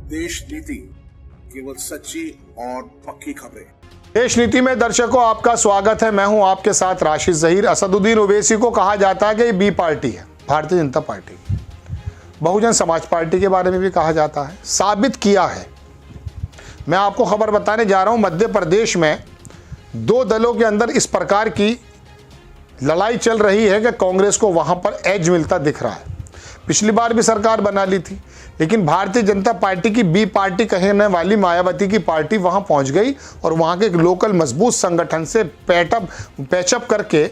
देश नीति, केवल सच्ची और पक्की खबरें। देश नीति में दर्शकों आपका स्वागत है। मैं हूं आपके साथ राशिद जहीर। असदुद्दीन ओवैसी को कहा जाता है कि ये बी पार्टी है, भारतीय जनता पार्टी। बहुजन समाज पार्टी के बारे में भी कहा जाता है, साबित किया है। मैं आपको खबर बताने जा रहा हूं, मध्य प्रदेश में दो दलों के अंदर इस प्रकार की लड़ाई चल रही है कि कांग्रेस को वहां पर एज मिलता दिख रहा है। पिछली बार भी सरकार बना ली थी, लेकिन भारतीय जनता पार्टी की बी पार्टी कहने वाली मायावती की पार्टी वहां पहुंच गई और वहां के एक लोकल मजबूत संगठन से पैचअप करके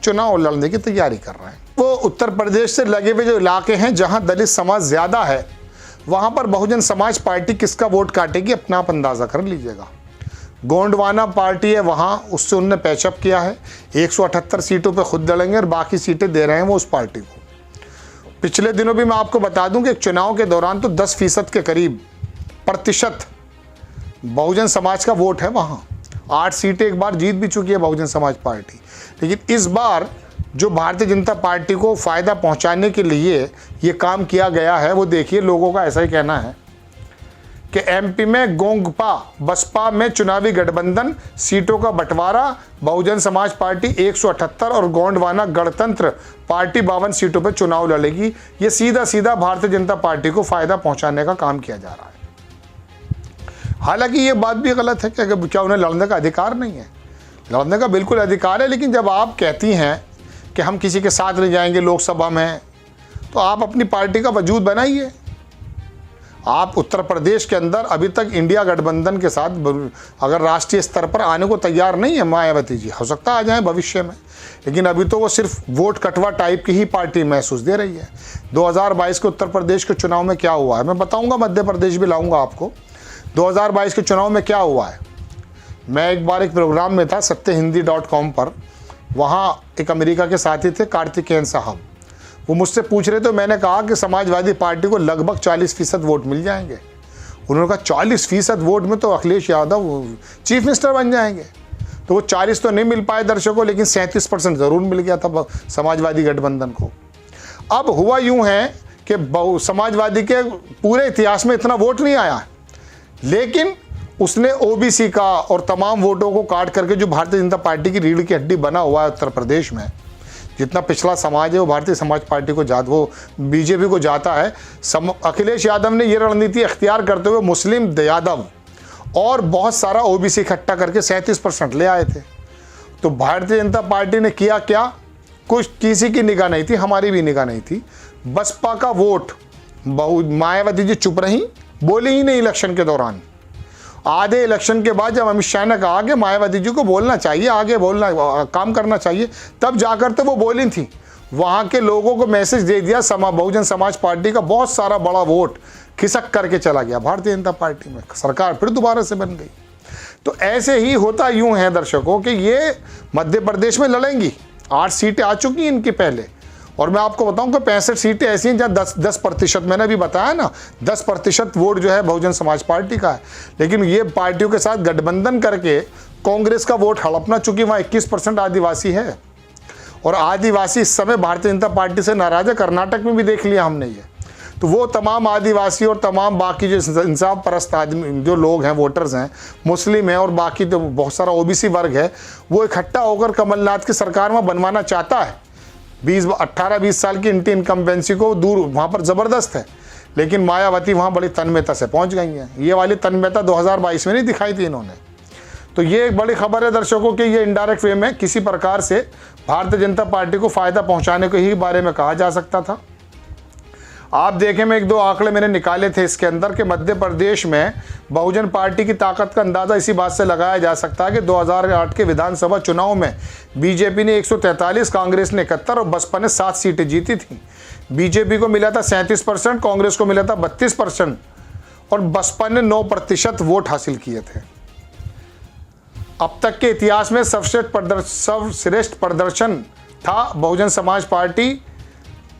चुनाव लड़ने की तैयारी कर रहे हैं। वो उत्तर प्रदेश से लगे हुए जो इलाके हैं जहां दलित समाज ज़्यादा है, वहां पर बहुजन समाज पार्टी किसका वोट काटेगी, अपना आप अंदाज़ा कर लीजिएगा। गोंडवाना पार्टी है वहाँ, उससे उनने पैचअप किया है। 178 सीटों पे खुद लड़ेंगे और बाकी सीटें दे रहे हैं वो उस पार्टी को। पिछले दिनों भी मैं आपको बता दूं कि एक चुनाव के दौरान तो 10% के करीब प्रतिशत बहुजन समाज का वोट है वहाँ। 8 सीटें एक बार जीत भी चुकी है बहुजन समाज पार्टी। लेकिन इस बार जो भारतीय जनता पार्टी को फ़ायदा पहुँचाने के लिए ये काम किया गया है, वो देखिए, लोगों का ऐसा ही कहना है कि एमपी में गोंगपा बसपा में चुनावी गठबंधन, सीटों का बंटवारा, बहुजन समाज पार्टी 178 और गोंडवाना गणतंत्र पार्टी 52 सीटों पर चुनाव लड़ेगी। ये सीधा सीधा भारतीय जनता पार्टी को फायदा पहुंचाने का काम किया जा रहा है। हालांकि ये बात भी गलत है कि क्या उन्हें लड़ने का अधिकार नहीं है। लड़ने का बिल्कुल अधिकार है, लेकिन जब आप कहती हैं कि हम किसी के साथ नहीं जाएंगे लोकसभा में, तो आप अपनी पार्टी का वजूद बनाइए। आप उत्तर प्रदेश के अंदर अभी तक इंडिया गठबंधन के साथ अगर राष्ट्रीय स्तर पर आने को तैयार नहीं है मायावती जी, हो सकता आ जाए भविष्य में, लेकिन अभी तो वो सिर्फ वोट कटवा टाइप की ही पार्टी महसूस दे रही है। 2022 के उत्तर प्रदेश के चुनाव में क्या हुआ है मैं बताऊंगा, मध्य प्रदेश भी लाऊंगा आपको। 2022 के चुनाव में क्या हुआ है, मैं एक बार एक प्रोग्राम में था सत्यहिंदी.com पर, वहाँ एक अमेरिका के साथी थे कार्तिकेयन साहब, वो मुझसे पूछ रहे थे। मैंने कहा कि समाजवादी पार्टी को लगभग 40% वोट मिल जाएंगे। उन्होंने कहा 40% वोट में तो अखिलेश यादव चीफ मिनिस्टर बन जाएंगे। तो वो 40 तो नहीं मिल पाए दर्शकों, लेकिन 37% ज़रूर मिल गया था समाजवादी गठबंधन को। अब हुआ यूँ है कि समाजवादी के पूरे इतिहास में इतना वोट नहीं आया, लेकिन उसने ओबीसी का और तमाम वोटों को काट करके जो भारतीय जनता पार्टी की रीढ़ की हड्डी बना हुआ है उत्तर प्रदेश में, जितना पिछला समाज है वो भारतीय समाज पार्टी को वो बीजेपी को जाता है। अखिलेश यादव ने ये रणनीति अख्तियार करते हुए मुस्लिम यादव और बहुत सारा ओबीसी इकट्ठा करके 37% ले आए थे। तो भारतीय जनता पार्टी ने किया क्या, कुछ किसी की निगाह नहीं थी, हमारी भी निगाह नहीं थी। बसपा का वोट, मायावती जी चुप रही, बोली ही नहीं इलेक्शन के दौरान। आधे इलेक्शन के बाद जब अमित शाह ने कहा कि मायावती जी को बोलना चाहिए, आगे बोलना, काम करना चाहिए, तब जाकर तो वो बोली थी। वहाँ के लोगों को मैसेज दे दिया, बहुजन समाज पार्टी का बहुत सारा बड़ा वोट खिसक करके चला गया भारतीय जनता पार्टी में। सरकार फिर दोबारा से बन गई। तो ऐसे ही होता यूँ है दर्शकों कि ये मध्य प्रदेश में लड़ेंगी। 8 सीटें आ चुकी हैं इनकी पहले, और मैं आपको बताऊं कि 65 सीटें ऐसी हैं जहाँ 10%, मैंने अभी बताया ना, 10% वोट जो है बहुजन समाज पार्टी का है। लेकिन ये पार्टियों के साथ गठबंधन करके कांग्रेस का वोट हड़पना, चूंकि वहाँ 21% आदिवासी है और आदिवासी इस समय भारतीय जनता पार्टी से नाराज है। कर्नाटक में भी देख लिया हमने ये। तो वो तमाम आदिवासी और तमाम बाकी जो इंसाफ परस्त आदमी जो लोग हैं, वोटर्स हैं, मुस्लिम हैं और बाकी जो बहुत सारा ओबीसी वर्ग है, वो इकट्ठा होकर कमलनाथ की सरकार में बनवाना चाहता है। 18-20 साल की इंटी इनकम्बेंसी को दूर वहाँ पर ज़बरदस्त है, लेकिन मायावती वहाँ बड़ी तन्मयता से पहुँच गई हैं। ये वाली तन्मयता 2022 में नहीं दिखाई थी इन्होंने। तो ये एक बड़ी खबर है दर्शकों कि ये इनडायरेक्ट वे में किसी प्रकार से भारतीय जनता पार्टी को फ़ायदा पहुँचाने के ही बारे में कहा जा सकता था। आप देखें, मैं 1-2 आंकड़े मैंने निकाले थे इसके अंदर कि मध्य प्रदेश में बहुजन पार्टी की ताकत का अंदाज़ा इसी बात से लगाया जा सकता है कि 2008 के विधानसभा चुनाव में बीजेपी ने 143, कांग्रेस ने 71 और बसपा ने 7 सीटें जीती थी। बीजेपी को मिला था 37%, कांग्रेस को मिला था 32% और बसपा ने 9% वोट हासिल किए थे। अब तक के इतिहास में सर्वश्रेष्ठ प्रदर्शन था बहुजन समाज पार्टी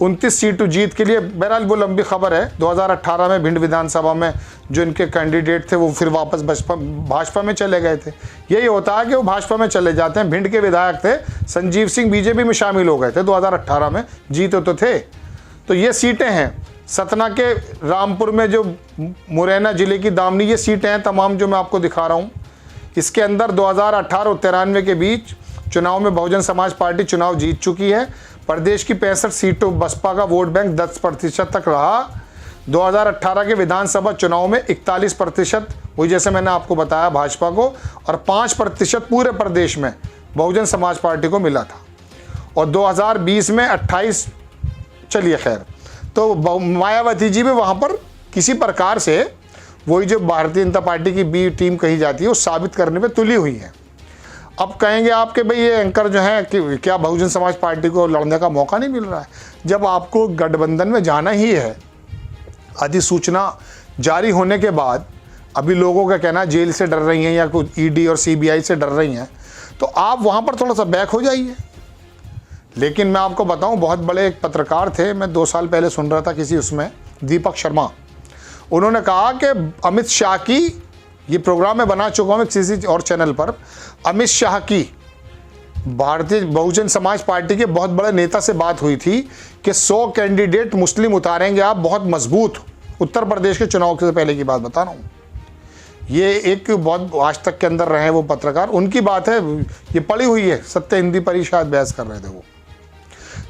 29 सीटों जीत के लिए। बहरहाल वो लंबी खबर है। 2018 में भिंड विधानसभा में जो इनके कैंडिडेट थे वो फिर वापस भाजपा में चले गए थे। यही होता है कि वो भाजपा में चले जाते हैं। भिंड के विधायक थे संजीव सिंह, बीजेपी में शामिल हो गए थे 2018 में, जीते तो थे। तो ये सीटें हैं सतना के रामपुर में जो मुरैना जिले की दामनी, ये सीटें हैं तमाम जो मैं आपको दिखा रहा हूँ। इसके अंदर 2018 और 93 के बीच चुनाव में बहुजन समाज पार्टी चुनाव जीत चुकी है। प्रदेश की 65 सीटों बसपा का वोट बैंक 10% तक रहा। 2018 के विधानसभा चुनाव में 41%, वही जैसे मैंने आपको बताया, भाजपा को, और 5% पूरे प्रदेश में बहुजन समाज पार्टी को मिला था। और 2020 में 28, चलिए खैर, तो मायावती जी भी वहाँ पर किसी प्रकार से वही जो भारतीय जनता पार्टी की बी टीम कही जाती है वो साबित करने पे तुली हुई है। अब कहेंगे आप कि भाई ये एंकर जो है कि क्या बहुजन समाज पार्टी को लड़ने का मौका नहीं मिल रहा है? जब आपको गठबंधन में जाना ही है, अधिसूचना जारी होने के बाद अभी लोगों का कहना जेल से डर रही हैं या कुछ ईडी और सीबीआई से डर रही हैं, तो आप वहाँ पर थोड़ा सा बैक हो जाइए। लेकिन मैं आपको बताऊं, बहुत बड़े एक पत्रकार थे, मैं 2 साल पहले सुन रहा था किसी उसमें, दीपक शर्मा, उन्होंने कहा कि अमित शाह की, ये प्रोग्राम में बना चुका हूँ किसी और चैनल पर, अमित शाह की भारतीय बहुजन समाज पार्टी के बहुत बड़े नेता से बात हुई थी कि 100 कैंडिडेट मुस्लिम उतारेंगे आप बहुत मजबूत, उत्तर प्रदेश के चुनाव से पहले की बात बता रहा हूँ। ये एक बहुत आज तक के अंदर रहे वो पत्रकार, उनकी बात है, ये पड़ी हुई है, सत्य हिंदी पर ही शायद बहस कर रहे थे वो।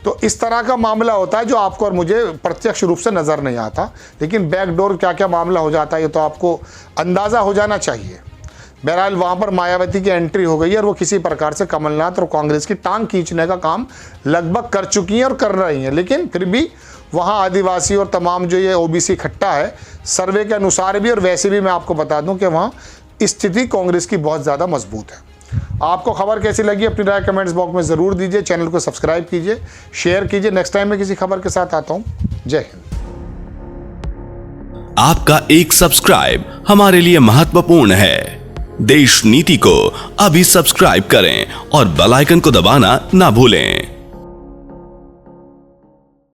तो इस तरह का मामला होता है जो आपको और मुझे प्रत्यक्ष रूप से नज़र नहीं आता, लेकिन बैकडोर क्या क्या मामला हो जाता है ये तो आपको अंदाज़ा हो जाना चाहिए। बहरहाल वहाँ पर मायावती की एंट्री हो गई है और वो किसी प्रकार से कमलनाथ और कांग्रेस की टांग खींचने का काम लगभग कर चुकी हैं और कर रही हैं। लेकिन फिर भी वहाँ आदिवासी और तमाम जो ये ओबीसी इकट्ठा है, सर्वे के अनुसार भी और वैसे भी मैं आपको बता दूं कि वहाँ स्थिति कांग्रेस की बहुत ज़्यादा मजबूत है। आपको खबर कैसी लगी अपनी राय कमेंट्स बॉक्स में ज़रूर दीजिए। चैनल को सब्सक्राइब कीजिए, शेयर कीजिए। नेक्स्ट टाइम मैं किसी खबर के साथ आता हूँ। जय हिंद। आपका एक सब्सक्राइब हमारे लिए महत्वपूर्ण है। देश नीति को अभी सब्सक्राइब करें और बेल आइकन को दबाना ना भूलें।